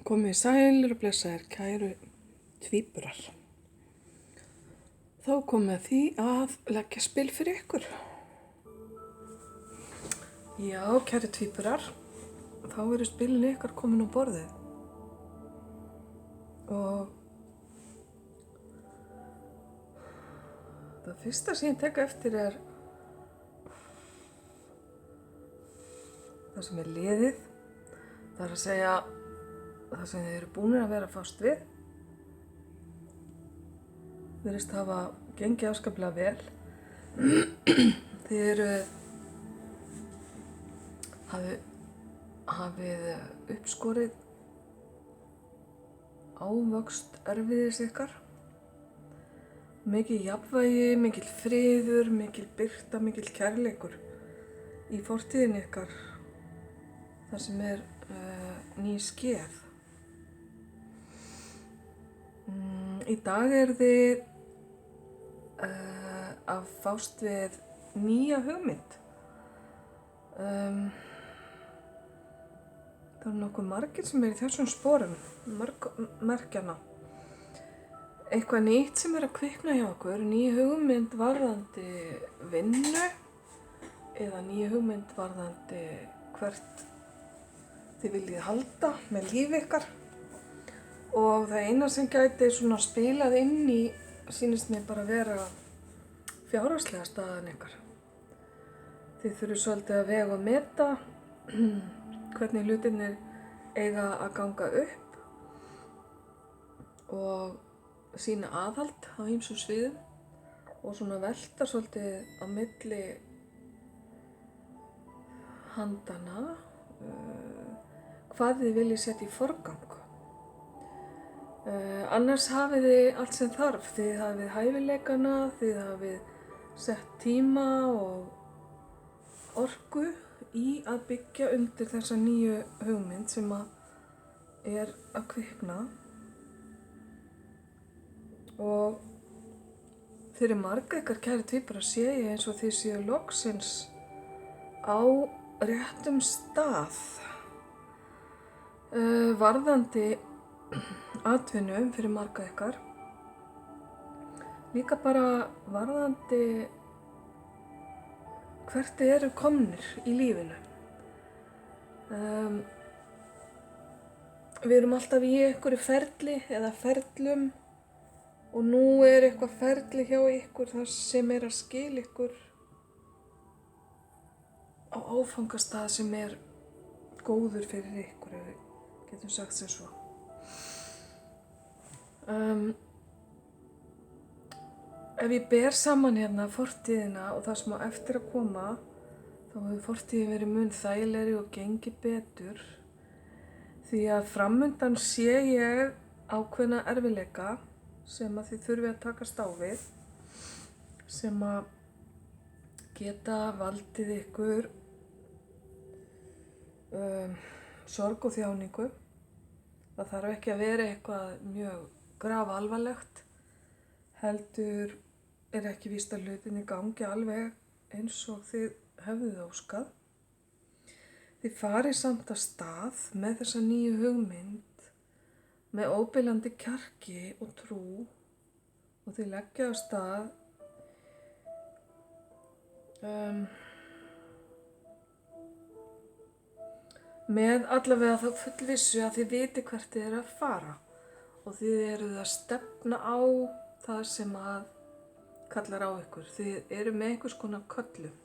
Komið sælir og blessaðir kæru tvíburar. Þá komið að því að leggja spil fyrir ykkur. Já, kæru tvíburar, þá eru spilin ykkar komin á borðið. Og það fyrsta sem ég tek eftir er það sem er liðið. Það er að segja það sem þið eru búnir að vera að fást við. Virðist hafa gengið afskaplega vel. Þið hafið uppskorið ávöxt erfiðis ykkar. Mikið jafnvægi, mikil friður, mikil birta, mikil kærleikur í fortíðinni ykkar. Það sem er ný skeið. Í dag þið að fást við nýja hugmynd. Það eru nokkuð margir sem eru í þessum sporum, merkjana. Eitthvað nýtt sem er að kvikna hjá okkur, ný hugmynd varðandi vinnu eða ný hugmynd varðandi hvert þið viljið halda með lífi ykkar. Og það eina sem gæti svona spilað inn í sýnist mér bara vera fjárhagslega staðan ykkar. Þið þurfið svolítið að vega og meta hvernig hlutirnir eiga að ganga upp og sýna aðhald á ýmsum sviðum og svona velta svolítið á milli handana hvað þið viljið setja í forgang. Annars hafið þið allt sem þarf. Þið hafið hæfileikana, þið hafið sett tíma og orku í að byggja undir þessa nýju hugmynd sem er að kvikna. Og fyrir marga ykkar kæru tvíburar sé ég eins og þið séu loksins á réttum stað varðandi atvinnu fyrir marga ykkar. Líka bara varðandi hvert þið eru komnir í lífinu. Við erum alltaf í einhverju ferli eða ferlum og nú er eitthvað ferli hjá ykkur þar sem er að skila ykkur á áfangastað sem er góður fyrir ykkur, ef við getum sagt sem svo. Ef ég ber saman hérna fortíðina og það sem á eftir að koma, þá hefur fortíðin verið mun þægilegri og gengið betur. Því að framundan sé ég ákveðna erfiðleika sem að þið þurfið að takast á við, sem að geta valdið ykkur sorg og þjáningu. Það þarf ekki að vera eitthvað mjög grafalvarlegt, heldur er ekki víst að hlutinni gangi alveg eins og þið hefðuð óskað. Þið farið samt af stað með þessa nýju hugmynd, með óbilandi kjarki og trú og þið leggja af stað með allavega þá fullvissu að þið viti hvert þið eru að fara og þið eruð að stefna á það sem að kallar á ykkur. Þið eru með einhvers konar köllun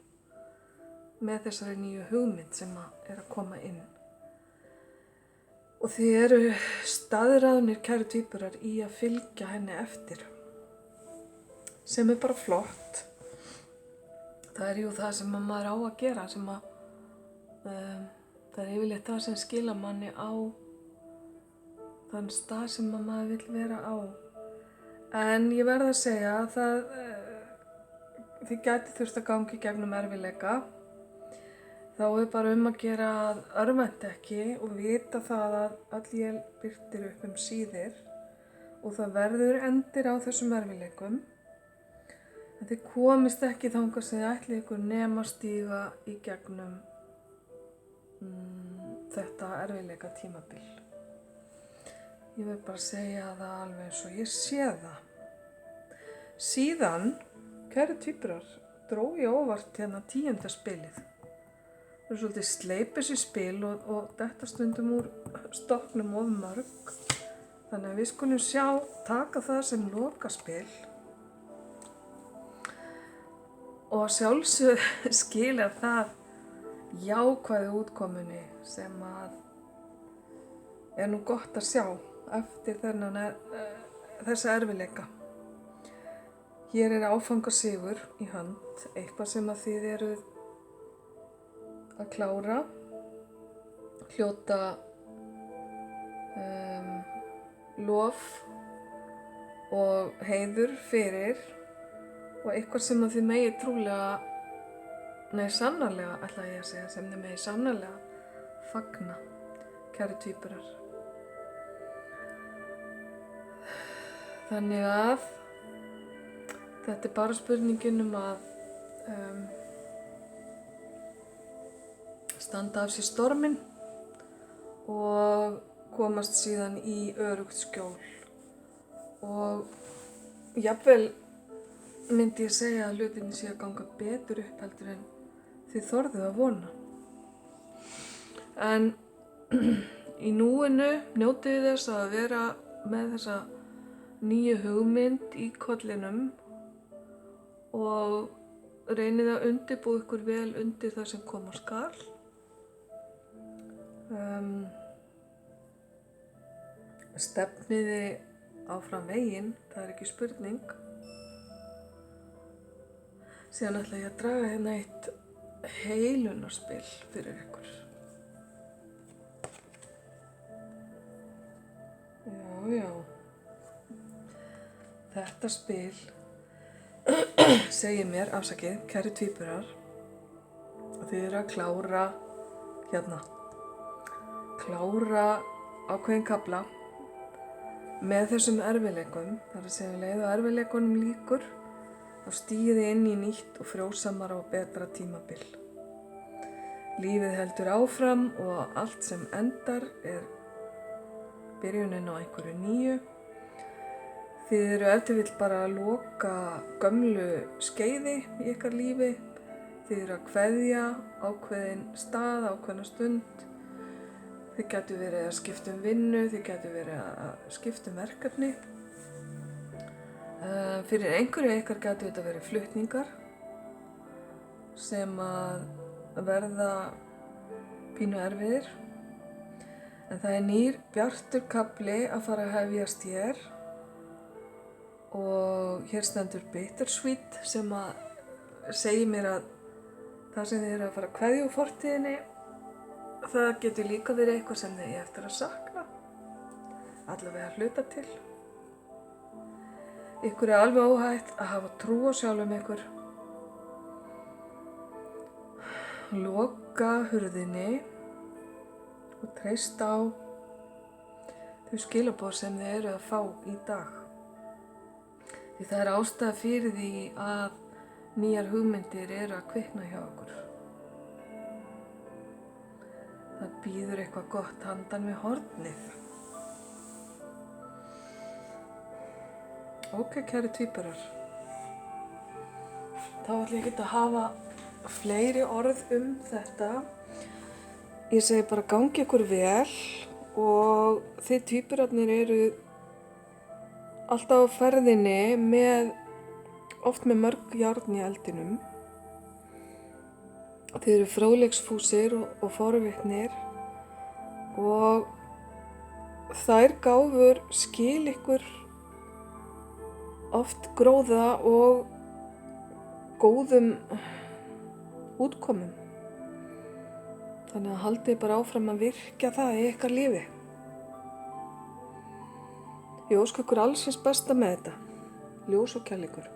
með þessari nýju hugmynd sem er að koma inn. Og þið eru staðráðnir kæru tvíburar í að fylgja henni eftir, sem er bara flott. Það er jú það sem maður á að gera, sem það er yfirleitt það sem skila manni á þann stað sem maður vill vera á. En ég verð að segja að þið gæti þurft að gangi í gegnum erfiðleika. Þá er bara að gera að örvænta ekki og vita það að öll él birtir upp síðir og það verður endir á þessum erfiðleikum. En þið komist ekki þangað sem þið ætlið ykkur nema stíga í gegnum þetta erfiðleika tímabil. Ég vil bara segja það alveg eins og ég sé það. Síðan, kæru tvíburar, dró ég óvart hérna 10. spilið. Það er svolítið sleipis í spil og þetta stundum úr stokknum of mörg. Þannig að við skulum sjá, taka það sem lokaspil. Og sjálfsögðu skilar það jákvæðu útkomunni sem að er nú gott að sjá eftir þessa erfiðleika. Hér er áfangasigur í hönd, eitthvað sem að þið eruð að klára, hljóta lof og heiður fyrir og eitthvað sem að þið megi trúlega, sannarlega ætla ég að segja, sem þið megi sannarlega fagna, kæru tvíburar. Þannig að þetta er bara spurningin að standa af sér storminn og komast síðan í öruggt skjól. Og jafnvel myndi ég segja að hlutinni sé að ganga betur upp heldur en þið þorðuð að vona. En í núinu njótið þess að vera með þessa nýju hugmynd í kollinum og reynið að undirbúa ykkur vel undir það sem koma skal. Stefniði áfram veginn, það er ekki spurning. Síðan ætla ég að draga hérna eitt heilunarspil fyrir ykkur. Já. Þetta spil segir mér, afsakið, kæru tvíburar, að þið eru að klára ákveðin kafla með þessum erfiðleikum. Það er að segja leið og erfiðleikunum lýkur, þá stígið þið inn í nýtt og frjósamara og betra tímabil. Lífið heldur áfram og allt sem endar er byrjunin á einhverju nýju. Þið eru ef til vill bara að loka gömlu skeiði í ykkar lífi. Þið eru að kveðja ákveðin stað, ákveðna stund. Þið gætu verið að skipta vinnu, þið gætu verið að skipta verkefni. Fyrir einhverju ykkar gætu þetta verið flutningar sem að verða pínu erfiðir. En það er nýr bjartur kafli að fara að hefjast hér. Og hér stendur bittersweet sem að segja mér að það sem þið eru að fara að kveðja úr fortíðinni, það getur líka verið eitthvað sem þið eigi eftir að sakna, allavega hluta til. Ykkur er alveg óhætt að hafa trú á sjálfum ykkur. Loka hurðinni og treysta á þau skilaboð sem þið eru að fá í dag. Því það er ástæða fyrir því að nýjar hugmyndir eru að kvikna hjá okkur. Það bíður eitthvað gott handan við hornið. Ok, kæru tvíburar. Þá ætla ég ekki að hafa fleiri orð þetta. Ég segi bara gangi ykkur vel og þið tvíburarnir eru alltaf á ferðinni oft með mörg járn í eldinum. Þið eru fróðleiksfúsir og forvitnir og þær gáfur skil ykkur oft gróða og góðum útkomum. Þannig að haldið bara áfram að virkja það í ykkar lífi. Ég óska ykkur alls hins besta með þetta. Ljós og kærleikur.